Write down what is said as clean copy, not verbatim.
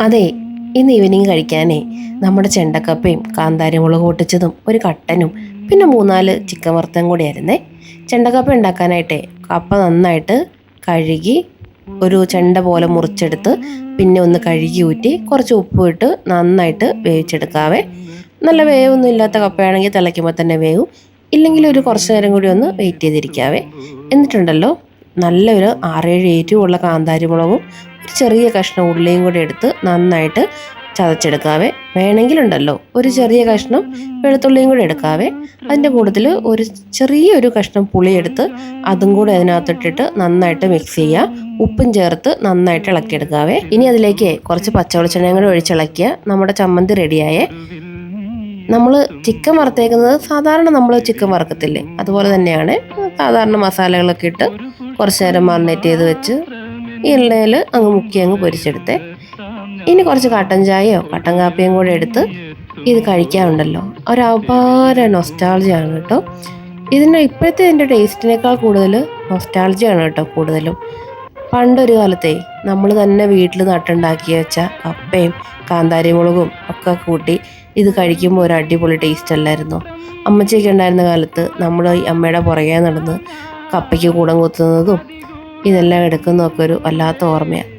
അതെ, ഇന്ന് ഈവനിങ് കഴിക്കാനേ നമ്മുടെ ചെണ്ടക്കപ്പയും കാന്താരി മുളക് പൊട്ടിച്ചതും ഒരു കട്ടനും പിന്നെ 3-4 ചിക്കൻ വറുത്തതും കൂടി ആയിരുന്നേ. ചെണ്ടക്കപ്പ ഉണ്ടാക്കാനായിട്ടേ കപ്പ നന്നായിട്ട് കഴുകി ഒരു ചെണ്ട പോലെ മുറിച്ചെടുത്ത് പിന്നെ ഒന്ന് കഴുകി ഊറ്റി കുറച്ച് ഉപ്പും ഇട്ട് നന്നായിട്ട് വേവിച്ചെടുക്കാവേ. നല്ല വേവൊന്നും ഇല്ലാത്ത കപ്പയാണെങ്കിൽ തിളയ്ക്കുമ്പോൾ തന്നെ വേവും, ഇല്ലെങ്കിൽ ഒരു കുറച്ച് നേരം കൂടി ഒന്ന് വെയിറ്റ് ചെയ്തിരിക്കാവേ. എന്നിട്ടുണ്ടല്ലോ നല്ലൊരു 6-7 എരിവുള്ള കാന്താരി മുളകും ഒരു ചെറിയ കഷ്ണം ഉള്ളിയും കൂടി എടുത്ത് നന്നായിട്ട് ചതച്ചെടുക്കാവേ. വേണമെങ്കിലുണ്ടല്ലോ ഒരു ചെറിയ കഷ്ണം വെളുത്തുള്ളിയും കൂടി എടുക്കാവേ. അതിൻ്റെ കൂട്ടത്തിൽ ഒരു ചെറിയൊരു കഷ്ണം പുളിയെടുത്ത് അതും കൂടി അതിനകത്തിട്ടിട്ട് നന്നായിട്ട് മിക്സ് ചെയ്യുക. ഉപ്പും ചേർത്ത് നന്നായിട്ട് ഇളക്കിയെടുക്കാവേ. ഇനി അതിലേക്ക് കുറച്ച് പച്ചവെളിച്ചെണ്ണയും കൂടി ഒഴിച്ചിളക്കിയ നമ്മുടെ ചമ്മന്തി റെഡിയായേ. നമ്മൾ ചിക്കൻ വറുത്തേക്കുന്നത് സാധാരണ നമ്മൾ ചിക്കൻ വറുക്കത്തില്ലേ, അതുപോലെ തന്നെയാണ്. സാധാരണ മസാലകളൊക്കെ ഇട്ട് കുറച്ച് നേരം മാറിനേറ്റ് ചെയ്ത് വെച്ച് ഈ എണ്ണയിൽ അങ്ങ് മുക്കി അങ്ങ് പൊരിച്ചെടുത്തേ. ഇനി കുറച്ച് കട്ടൻ ചായയോ കട്ടൻ കാപ്പിയും കൂടെ എടുത്ത് ഇത് കഴിക്കാറുണ്ടല്ലോ, ഒരപാര നൊസ്റ്റാൾജിയാണ് കേട്ടോ. ഇപ്പോഴത്തെ ഇതിൻ്റെ ടേസ്റ്റിനേക്കാൾ കൂടുതൽ നൊസ്റ്റാൾജിയാണ് കേട്ടോ കൂടുതലും. പണ്ടൊരു കാലത്തെ നമ്മൾ തന്നെ വീട്ടിൽ നട്ടുണ്ടാക്കി വെച്ച കപ്പയും കാന്താരി മുളകും ഒക്കെ കൂട്ടി ഇത് കഴിക്കുമ്പോൾ ഒരു അടിപൊളി ടേസ്റ്റ് അല്ലായിരുന്നോ? അമ്മച്ചിയൊക്കെ ഉണ്ടായിരുന്ന കാലത്ത് നമ്മൾ ഈ അമ്മയുടെ പുറകെ നടന്ന് കപ്പയ്ക്ക് കൂടം കുത്തുന്നതും ഇതെല്ലാം എടുക്കുന്നതൊക്കെ ഒരു വല്ലാത്ത ഓർമ്മയാണ്.